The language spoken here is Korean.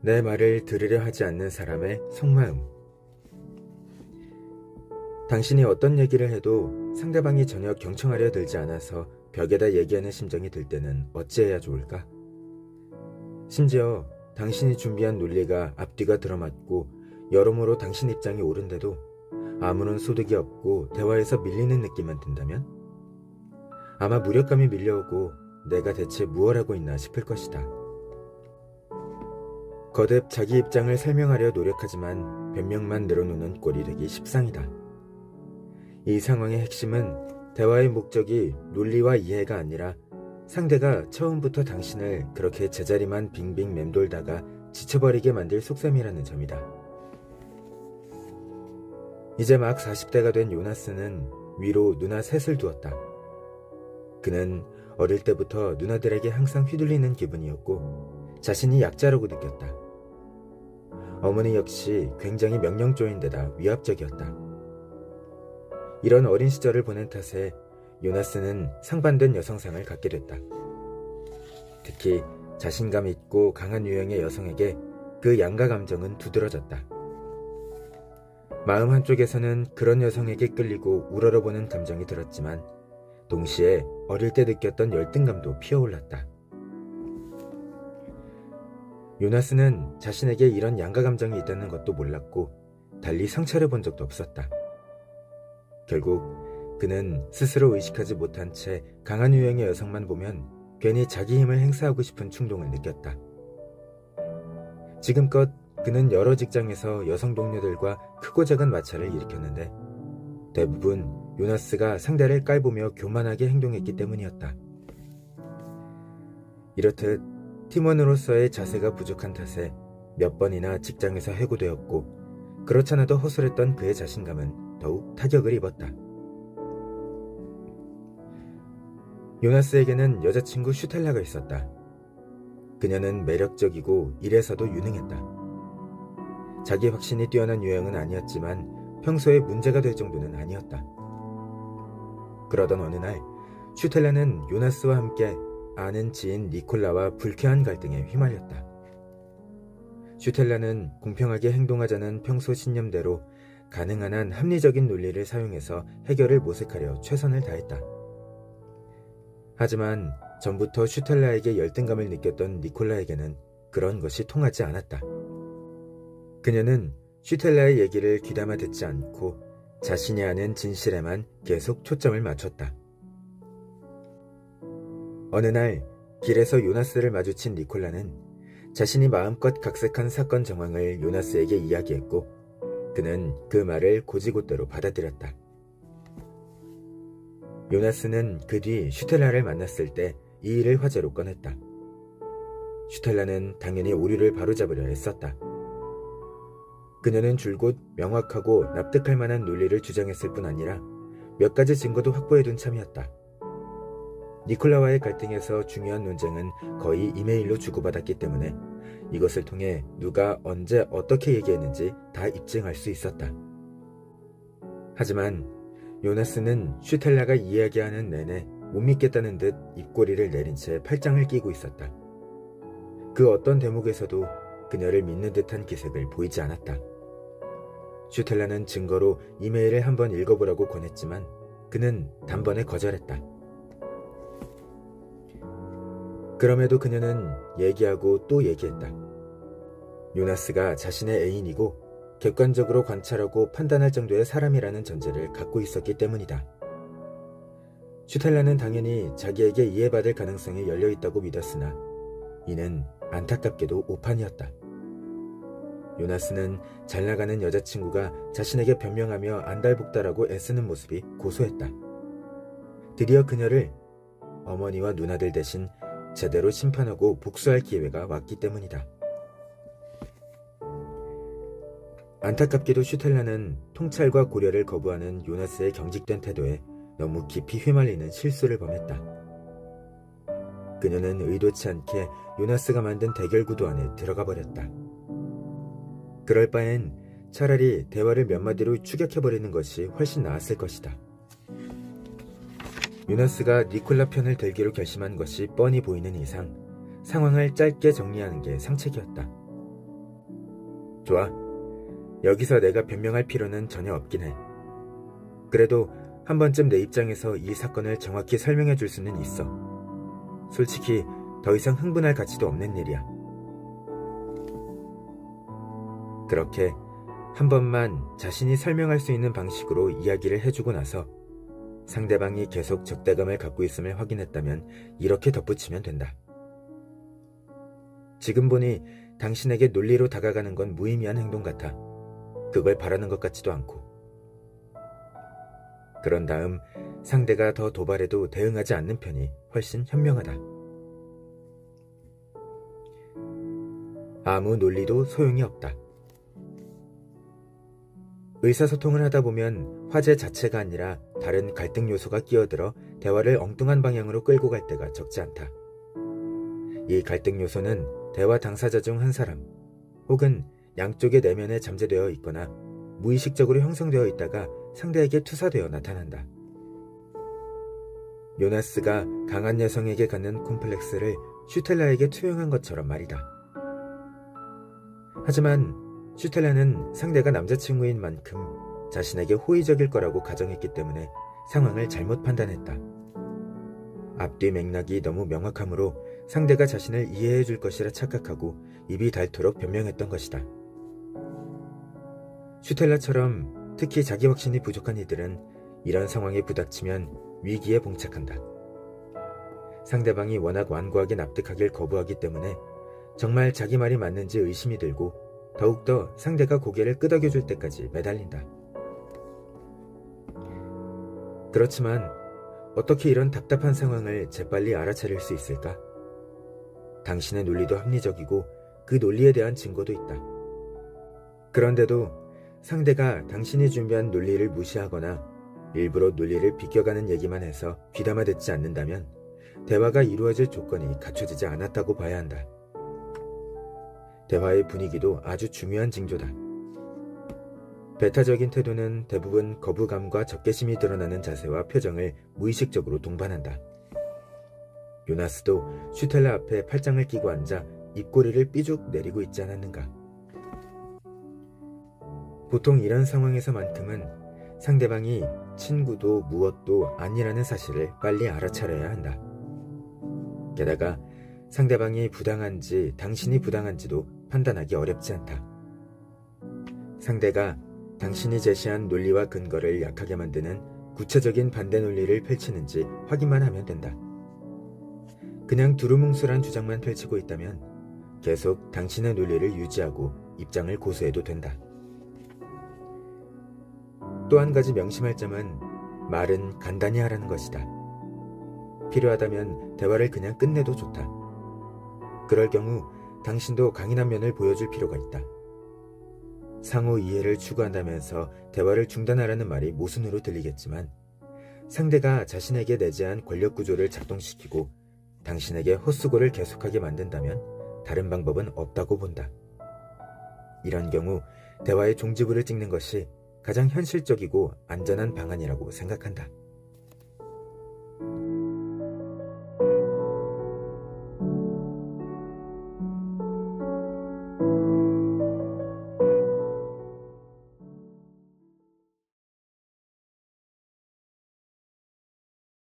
내 말을 들으려 하지 않는 사람의 속마음. 당신이 어떤 얘기를 해도 상대방이 전혀 경청하려 들지 않아서 벽에다 얘기하는 심정이 들 때는 어찌해야 좋을까? 심지어 당신이 준비한 논리가 앞뒤가 들어맞고 여러모로 당신 입장이 옳은데도 아무런 소득이 없고 대화에서 밀리는 느낌만 든다면? 아마 무력감이 밀려오고 내가 대체 무엇 하고 있나 싶을 것이다. 거듭 자기 입장을 설명하려 노력하지만 변명만 늘어놓는 꼴이 되기 십상이다. 이 상황의 핵심은 대화의 목적이 논리와 이해가 아니라 상대가 처음부터 당신을 그렇게 제자리만 빙빙 맴돌다가 지쳐버리게 만들 속셈이라는 점이다. 이제 막 40대가 된 요나스는 위로 누나 셋을 두었다. 그는 어릴 때부터 누나들에게 항상 휘둘리는 기분이었고 자신이 약자라고 느꼈다. 어머니 역시 굉장히 명령조인데다 위압적이었다. 이런 어린 시절을 보낸 탓에 요나스는 상반된 여성상을 갖게 됐다. 특히 자신감 있고 강한 유형의 여성에게 그 양가 감정은 두드러졌다. 마음 한쪽에서는 그런 여성에게 끌리고 우러러보는 감정이 들었지만 동시에 어릴 때 느꼈던 열등감도 피어올랐다. 요나스는 자신에게 이런 양가 감정이 있다는 것도 몰랐고 달리 상처를 본 적도 없었다. 결국 그는 스스로 의식하지 못한 채 강한 유형의 여성만 보면 괜히 자기 힘을 행사하고 싶은 충동을 느꼈다. 지금껏 그는 여러 직장에서 여성 동료들과 크고 작은 마찰을 일으켰는데 대부분 요나스가 상대를 깔보며 교만하게 행동했기 때문이었다. 이렇듯 팀원으로서의 자세가 부족한 탓에 몇 번이나 직장에서 해고되었고 그렇잖아도 허술했던 그의 자신감은 더욱 타격을 입었다. 요나스에게는 여자친구 슈텔라가 있었다. 그녀는 매력적이고 일에서도 유능했다. 자기 확신이 뛰어난 유형은 아니었지만 평소에 문제가 될 정도는 아니었다. 그러던 어느 날 슈텔라는 요나스와 함께 아는 지인 니콜라와 불쾌한 갈등에 휘말렸다. 슈텔라는 공평하게 행동하자는 평소 신념대로 가능한 한 합리적인 논리를 사용해서 해결을 모색하려 최선을 다했다. 하지만 전부터 슈텔라에게 열등감을 느꼈던 니콜라에게는 그런 것이 통하지 않았다. 그녀는 슈텔라의 얘기를 귀담아 듣지 않고 자신이 아는 진실에만 계속 초점을 맞췄다. 어느 날 길에서 요나스를 마주친 니콜라는 자신이 마음껏 각색한 사건 정황을 요나스에게 이야기했고 그는 그 말을 곧이곧대로 받아들였다. 요나스는 그 뒤 슈텔라를 만났을 때 이 일을 화제로 꺼냈다. 슈텔라는 당연히 오류를 바로잡으려 애썼다. 그녀는 줄곧 명확하고 납득할 만한 논리를 주장했을 뿐 아니라 몇 가지 증거도 확보해둔 참이었다. 니콜라와의 갈등에서 중요한 논쟁은 거의 이메일로 주고받았기 때문에 이것을 통해 누가 언제 어떻게 얘기했는지 다 입증할 수 있었다. 하지만 요나스는 슈텔라가 이야기하는 내내 못 믿겠다는 듯 입꼬리를 내린 채 팔짱을 끼고 있었다. 그 어떤 대목에서도 그녀를 믿는 듯한 기색을 보이지 않았다. 슈텔라는 증거로 이메일을 한번 읽어보라고 권했지만 그는 단번에 거절했다. 그럼에도 그녀는 얘기하고 또 얘기했다. 요나스가 자신의 애인이고 객관적으로 관찰하고 판단할 정도의 사람이라는 전제를 갖고 있었기 때문이다. 슈텔라는 당연히 자기에게 이해받을 가능성이 열려있다고 믿었으나 이는 안타깝게도 오판이었다. 요나스는 잘나가는 여자친구가 자신에게 변명하며 안달복달하고 애쓰는 모습이 고소했다. 드디어 그녀를 어머니와 누나들 대신 제대로 심판하고 복수할 기회가 왔기 때문이다. 안타깝게도 슈텔라는 통찰과 고려를 거부하는 요나스의 경직된 태도에 너무 깊이 휘말리는 실수를 범했다. 그녀는 의도치 않게 요나스가 만든 대결 구도 안에 들어가 버렸다. 그럴 바엔 차라리 대화를 몇 마디로 추격해버리는 것이 훨씬 나았을 것이다. 요나스가 니콜라 편을 들기로 결심한 것이 뻔히 보이는 이상 상황을 짧게 정리하는 게 상책이었다. 좋아. 여기서 내가 변명할 필요는 전혀 없긴 해. 그래도 한 번쯤 내 입장에서 이 사건을 정확히 설명해 줄 수는 있어. 솔직히 더 이상 흥분할 가치도 없는 일이야. 그렇게 한 번만 자신이 설명할 수 있는 방식으로 이야기를 해주고 나서 상대방이 계속 적대감을 갖고 있음을 확인했다면 이렇게 덧붙이면 된다. 지금 보니 당신에게 논리로 다가가는 건 무의미한 행동 같아. 그걸 바라는 것 같지도 않고. 그런 다음 상대가 더 도발해도 대응하지 않는 편이 훨씬 현명하다. 아무 논리도 소용이 없다. 의사소통을 하다 보면 화제 자체가 아니라 다른 갈등 요소가 끼어들어 대화를 엉뚱한 방향으로 끌고 갈 때가 적지 않다. 이 갈등 요소는 대화 당사자 중 한 사람 혹은 양쪽의 내면에 잠재되어 있거나 무의식적으로 형성되어 있다가 상대에게 투사되어 나타난다. 요나스가 강한 여성에게 갖는 콤플렉스를 슈텔라에게 투영한 것처럼 말이다. 하지만 슈텔라는 상대가 남자친구인 만큼 자신에게 호의적일 거라고 가정했기 때문에 상황을 잘못 판단했다. 앞뒤 맥락이 너무 명확하므로 상대가 자신을 이해해 줄 것이라 착각하고 입이 닳도록 변명했던 것이다. 슈텔라처럼 특히 자기 확신이 부족한 이들은 이런 상황에 부닥치면 위기에 봉착한다. 상대방이 워낙 완고하게 납득하길 거부하기 때문에 정말 자기 말이 맞는지 의심이 들고 더욱더 상대가 고개를 끄덕여줄 때까지 매달린다. 그렇지만 어떻게 이런 답답한 상황을 재빨리 알아차릴 수 있을까? 당신의 논리도 합리적이고 그 논리에 대한 증거도 있다. 그런데도 상대가 당신이 준비한 논리를 무시하거나 일부러 논리를 비껴가는 얘기만 해서 귀담아 듣지 않는다면 대화가 이루어질 조건이 갖춰지지 않았다고 봐야 한다. 대화의 분위기도 아주 중요한 징조다. 배타적인 태도는 대부분 거부감과 적개심이 드러나는 자세와 표정을 무의식적으로 동반한다. 요나스도 슈텔라 앞에 팔짱을 끼고 앉아 입꼬리를 삐죽 내리고 있지 않았는가. 보통 이런 상황에서만큼은 상대방이 친구도 무엇도 아니라는 사실을 빨리 알아차려야 한다. 게다가 상대방이 부당한지 당신이 부당한지도 판단하기 어렵지 않다. 상대가 당신이 제시한 논리와 근거를 약하게 만드는 구체적인 반대 논리를 펼치는지 확인만 하면 된다. 그냥 두루뭉술한 주장만 펼치고 있다면 계속 당신의 논리를 유지하고 입장을 고수해도 된다. 또 한 가지 명심할 점은 말은 간단히 하라는 것이다. 필요하다면 대화를 그냥 끝내도 좋다. 그럴 경우 당신도 강인한 면을 보여줄 필요가 있다. 상호 이해를 추구한다면서 대화를 중단하라는 말이 모순으로 들리겠지만 상대가 자신에게 내재한 권력 구조를 작동시키고 당신에게 헛수고를 계속하게 만든다면 다른 방법은 없다고 본다. 이런 경우 대화의 종지부를 찍는 것이 가장 현실적이고 안전한 방안이라고 생각한다.